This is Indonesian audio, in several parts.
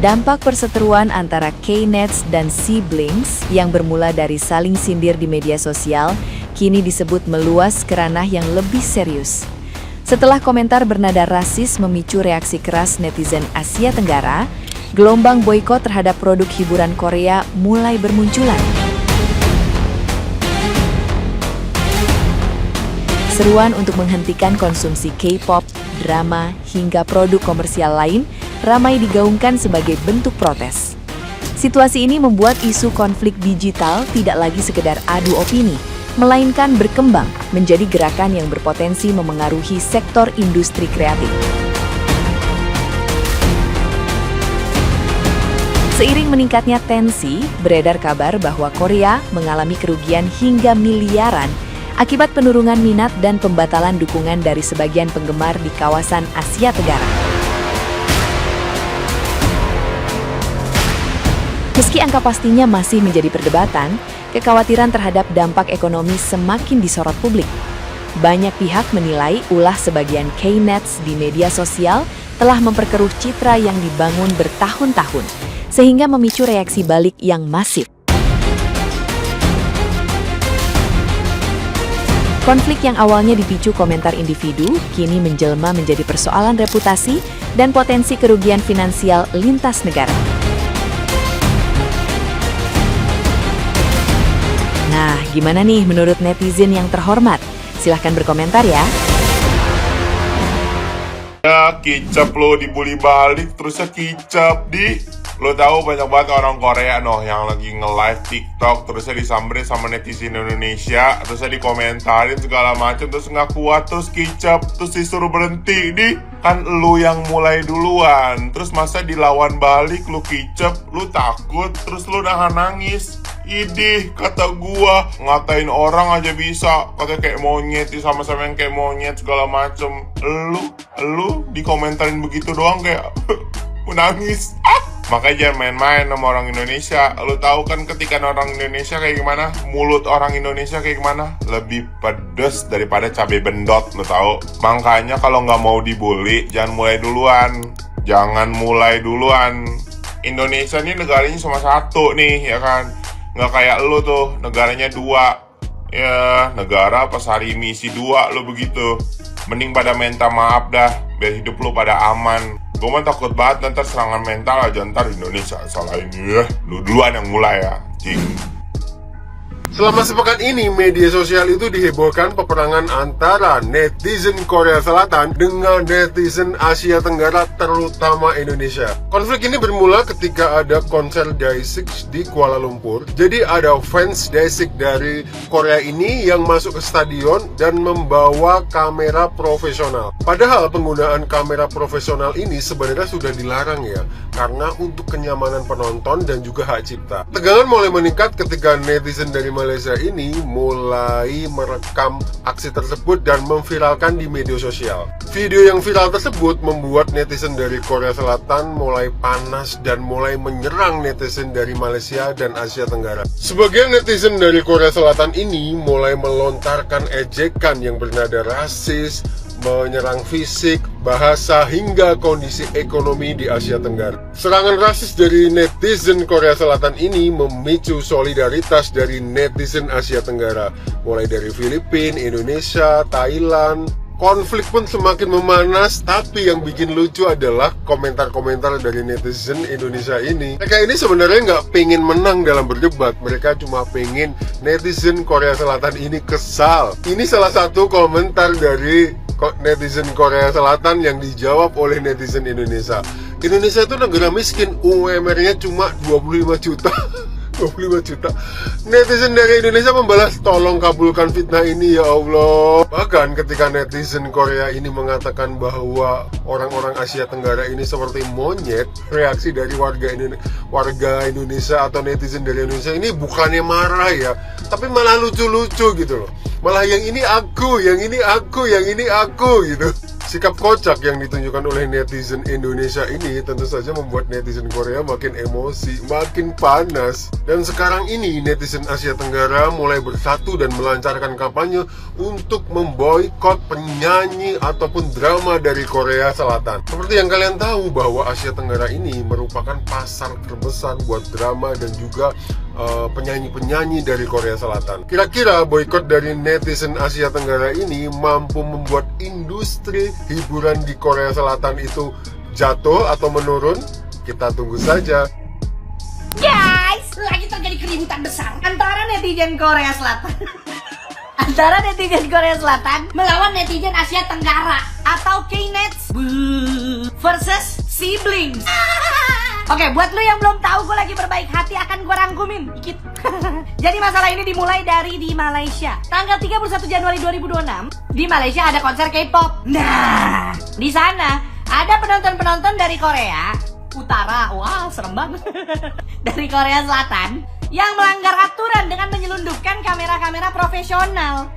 Dampak perseteruan antara K-Nets dan Siblings yang bermula dari saling sindir di media sosial kini disebut meluas ke ranah yang lebih serius. Setelah komentar bernada rasis memicu reaksi keras netizen Asia Tenggara, gelombang boikot terhadap produk hiburan Korea mulai bermunculan. Seruan untuk menghentikan konsumsi K-pop, drama, hingga produk komersial lain ramai digaungkan sebagai bentuk protes. Situasi ini membuat isu konflik digital tidak lagi sekedar adu opini, melainkan berkembang menjadi gerakan yang berpotensi memengaruhi sektor industri kreatif. Seiring meningkatnya tensi, beredar kabar bahwa Korea mengalami kerugian hingga miliaran akibat penurunan minat dan pembatalan dukungan dari sebagian penggemar di kawasan Asia Tenggara. Meski angka pastinya masih menjadi perdebatan, kekhawatiran terhadap dampak ekonomi semakin disorot publik. Banyak pihak menilai ulah sebagian K-Nets di media sosial telah memperkeruh citra yang dibangun bertahun-tahun, sehingga memicu reaksi balik yang masif. Konflik yang awalnya dipicu komentar individu, kini menjelma menjadi persoalan reputasi dan potensi kerugian finansial lintas negara. Nah, gimana nih menurut netizen yang terhormat? Silahkan berkomentar ya. Ya, kicap lo dibully balik, terusnya kicap di. Lo tahu banyak banget orang Korea yang lagi nge-live TikTok, terusnya disamberin sama netizen Indonesia, terusnya dikomentarin segala macam, terus nggak kuat, terus kicap, terus disuruh berhenti di. Kan lu yang mulai duluan, terus masa dilawan balik, lu kicap, lu takut, terus lu nahan nangis. Idih, kata gua, ngatain orang aja bisa, katanya kayak monyet, sama-sama yang kayak monyet segala macem. Lu dikomentarin begitu doang kayak menangis. Makanya jangan main-main sama orang Indonesia. Lu tahu kan ketika orang Indonesia kayak gimana? Mulut orang Indonesia kayak gimana? Lebih pedes daripada cabai bendot, lu tahu. Makanya kalau nggak mau dibully, jangan mulai duluan. Jangan mulai duluan. Indonesia ini negaranya cuma satu nih, ya kan? Nggak kayak lu tuh, negaranya dua. Ya, negara pas hari ini isi dua lu begitu. Mending pada minta maaf dah, biar hidup lu pada aman. Gue mah takut banget ntar serangan mental aja ntar Indonesia salah ini ya. Lu duluan yang mulai ya, cing. Selama sepekan ini, media sosial itu dihebohkan peperangan antara netizen Korea Selatan dengan netizen Asia Tenggara, terutama Indonesia. Konflik ini bermula ketika ada konser Day6 di Kuala Lumpur. Jadi ada fans Day6 dari Korea ini yang masuk ke stadion dan membawa kamera profesional. Padahal penggunaan kamera profesional ini sebenarnya sudah dilarang ya, karena untuk kenyamanan penonton dan juga hak cipta. Tegangan mulai meningkat ketika netizen dari Malaysia ini mulai merekam aksi tersebut dan memviralkan di media sosial. Video yang viral tersebut membuat netizen dari Korea Selatan mulai panas dan mulai menyerang netizen dari Malaysia dan Asia Tenggara. Sebagian netizen dari Korea Selatan ini mulai melontarkan ejekan yang bernada rasis, menyerang fisik, bahasa, hingga kondisi ekonomi di Asia Tenggara. Serangan rasis dari netizen Korea Selatan ini memicu solidaritas dari netizen Asia Tenggara, mulai dari Filipina, Indonesia, Thailand. Konflik pun semakin memanas, tapi yang bikin lucu adalah komentar-komentar dari netizen Indonesia ini. Mereka ini sebenarnya nggak pengen menang dalam berdebat, mereka cuma pengen netizen Korea Selatan ini kesal. Ini salah satu komentar dari netizen Korea Selatan yang dijawab oleh netizen Indonesia. Indonesia itu negara miskin, UMR-nya cuma 25 juta. 25 juta. Netizen dari Indonesia membalas, tolong kabulkan fitnah ini ya Allah. Bahkan ketika netizen Korea ini mengatakan bahwa orang-orang Asia Tenggara ini seperti monyet, reaksi dari warga Indonesia atau netizen dari Indonesia ini bukannya marah ya, tapi malah lucu-lucu gitu loh. Malah yang ini aku, yang ini aku, yang ini aku gitu. Sikap kocak yang ditunjukkan oleh netizen Indonesia ini tentu saja membuat netizen Korea makin emosi, makin panas. Dan sekarang ini netizen Asia Tenggara mulai bersatu dan melancarkan kampanye untuk memboikot penyanyi ataupun drama dari Korea Selatan. Seperti yang kalian tahu bahwa Asia Tenggara ini merupakan pasar terbesar buat drama dan juga penyanyi-penyanyi dari Korea Selatan. Kira-kira boikot dari netizen Asia Tenggara ini mampu membuat industri hiburan di Korea Selatan itu jatuh atau menurun? Kita tunggu saja. Guys, lagi terjadi keributan besar antara netizen Korea Selatan antara netizen Korea Selatan melawan netizen Asia Tenggara atau K-Nets versus siblings. Oke, buat lo yang belum tahu, gue lagi berbaik hati akan gue rangkumin dikit. Jadi masalah ini dimulai dari di Malaysia. Tanggal 31 Januari 2026 di Malaysia ada konser K-pop. Nah, di sana ada penonton-penonton dari Korea Utara. Wah, serem banget. Dari Korea Selatan yang melanggar aturan dengan menyelundupkan kamera-kamera profesional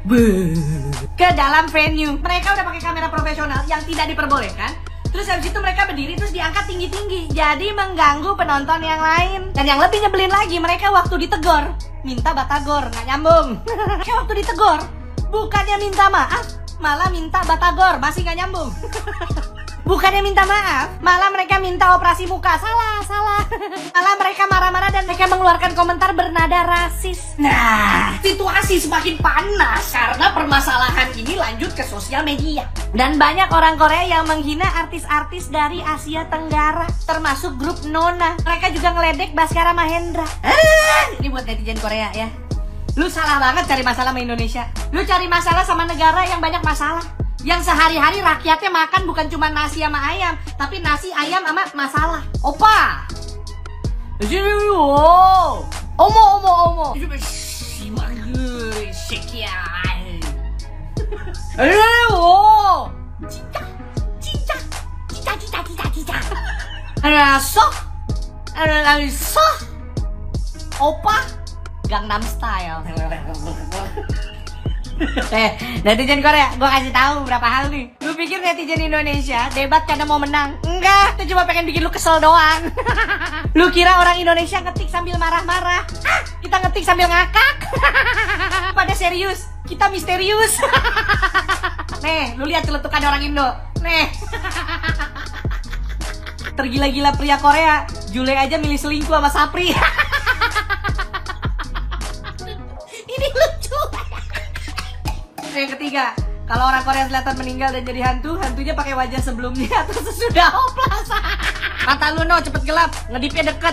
ke dalam venue. Mereka udah pakai kamera profesional yang tidak diperbolehkan. Terus habis itu mereka berdiri terus diangkat tinggi-tinggi, jadi mengganggu penonton yang lain. Dan yang lebih nyebelin lagi, mereka waktu ditegor minta batagor, nggak nyambung. Kayak waktu ditegor bukannya minta maaf, malah minta batagor, masih nggak nyambung. Bukannya minta maaf, malah mereka minta operasi muka. Salah. Malah mereka marah-marah dan mereka mengeluarkan komentar bernada rasis. Nah, situasi semakin panas karena permasalahan ini lanjut ke sosial media. Dan banyak orang Korea yang menghina artis-artis dari Asia Tenggara, termasuk grup Nona. Mereka juga ngeledek Baskara Mahendra. Ini buat netizen Korea ya. Lu salah banget cari masalah sama Indonesia. Lu cari masalah sama negara yang banyak masalah. Yang sehari-hari rakyatnya makan bukan cuma nasi sama ayam, tapi nasi, ayam, sama masalah. Opa! Omo! Opa! Gangnam Style. Netizen Korea, gue kasih tahu berapa hal nih. Lu pikir netizen Indonesia debat karena mau menang? Enggak, itu cuma pengen bikin lu kesel doang. Lu kira orang Indonesia ngetik sambil marah-marah? Kita ngetik sambil ngakak. Pada serius, kita misterius. Nih, lu lihat celetukan orang Indo. Nih. Tergila-gila pria Korea, Jule aja milih selingkuh sama Sapri. Ini lucu. Yang ketiga, kalau orang Korea Selatan meninggal dan jadi hantu, hantunya pakai wajah sebelumnya atau sesudah oplas. Mata lu no cepet gelap, ngedipnya deket.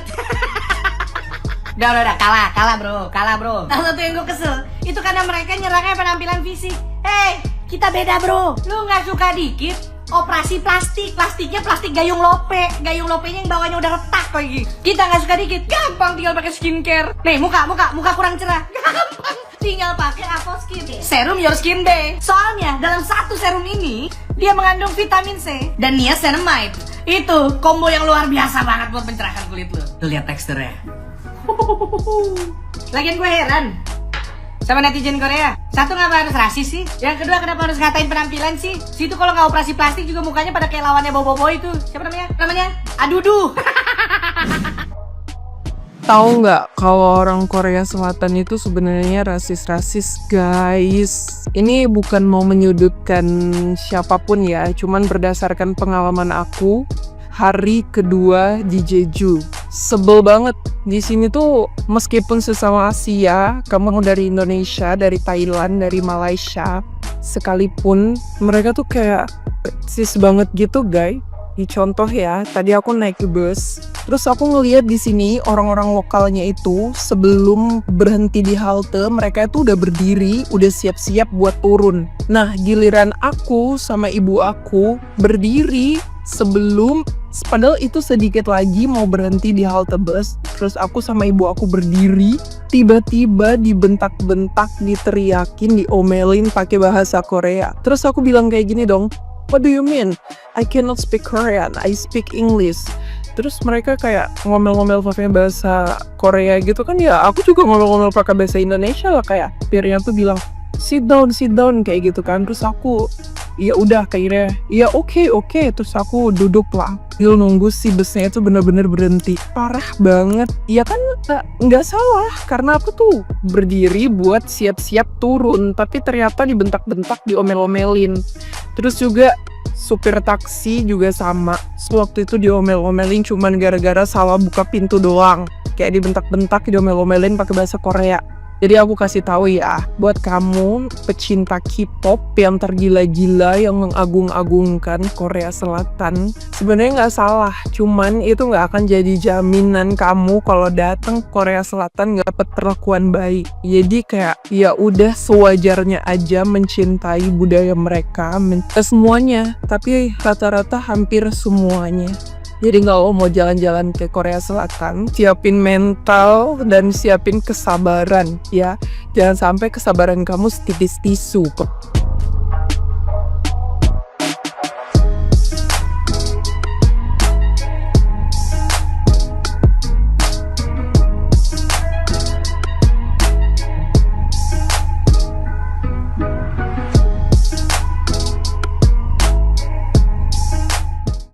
Udah, kalah bro. Salah satu yang gue kesel, itu karena mereka nyerangnya penampilan fisik. Hey, kita beda bro. Lu nggak suka dikit, operasi plastiknya plastik gayung lope. Gayung lopenya yang bawahnya udah retak lagi. Kita nggak suka dikit, gampang tinggal pakai skincare. Nih muka kurang cerah, gampang tinggal pakai Aquaskin Serum Your Skin Day. Soalnya dalam satu serum ini dia mengandung vitamin C dan niacinamide. Itu combo yang luar biasa banget buat mencerahkan kulit lu. Lu lihat teksturnya. Lagian gue heran sama netizen Korea. Satu, ngapa harus rasis sih? Yang kedua, kenapa harus ngatain penampilan sih? Situ kalau nggak operasi plastik juga mukanya pada kayak lawannya Bobo itu. Siapa namanya? Adudu. Tahu nggak kalau orang Korea Selatan itu sebenarnya rasis-rasis, guys. Ini bukan mau menyudutkan siapapun ya, cuman berdasarkan pengalaman aku hari kedua di Jeju. Sebel banget. Di sini tuh meskipun sesama Asia, kamu dari Indonesia, dari Thailand, dari Malaysia, sekalipun mereka tuh kayak rasis banget gitu, guys. Di contoh ya, tadi aku naik ke bus, terus aku ngeliat di sini orang-orang lokalnya itu sebelum berhenti di halte, mereka itu udah berdiri, udah siap-siap buat turun. Nah, giliran aku sama ibu aku berdiri sebelum, padahal itu sedikit lagi mau berhenti di halte bus, terus aku sama ibu aku berdiri, tiba-tiba dibentak-bentak, diteriakin, diomelin pakai bahasa Korea. Terus aku bilang kayak gini dong, "What do you mean? I cannot speak Korean, I speak English." Terus mereka kayak ngomel-ngomel pakai bahasa Korea gitu kan, ya aku juga ngomel-ngomel pakai bahasa Indonesia lah, kayak Pirnya tuh bilang, sit down kayak gitu kan. Terus aku ya udah kayaknya ya oke, terus aku duduk lah sambil nunggu si busnya itu bener-bener berhenti. Parah banget ya kan, nggak salah karena aku tuh berdiri buat siap-siap turun, tapi ternyata dibentak-bentak, diomel-omelin. Terus juga supir taksi juga sama, waktu itu diomel-omelin cuman gara-gara salah buka pintu doang, kayak dibentak-bentak, diomel-omelin pakai bahasa Korea. Jadi aku kasih tahu ya, buat kamu pecinta K-pop yang tergila-gila, yang mengagung-agungkan Korea Selatan, sebenarnya nggak salah, cuman itu nggak akan jadi jaminan kamu kalau datang ke Korea Selatan nggak dapat perlakuan baik. Jadi kayak ya udah sewajarnya aja mencintai budaya mereka, semuanya, tapi rata-rata hampir semuanya. Jadi kalau mau jalan-jalan ke Korea Selatan, siapin mental dan siapin kesabaran ya. Jangan sampai kesabaran kamu setipis tisu kok.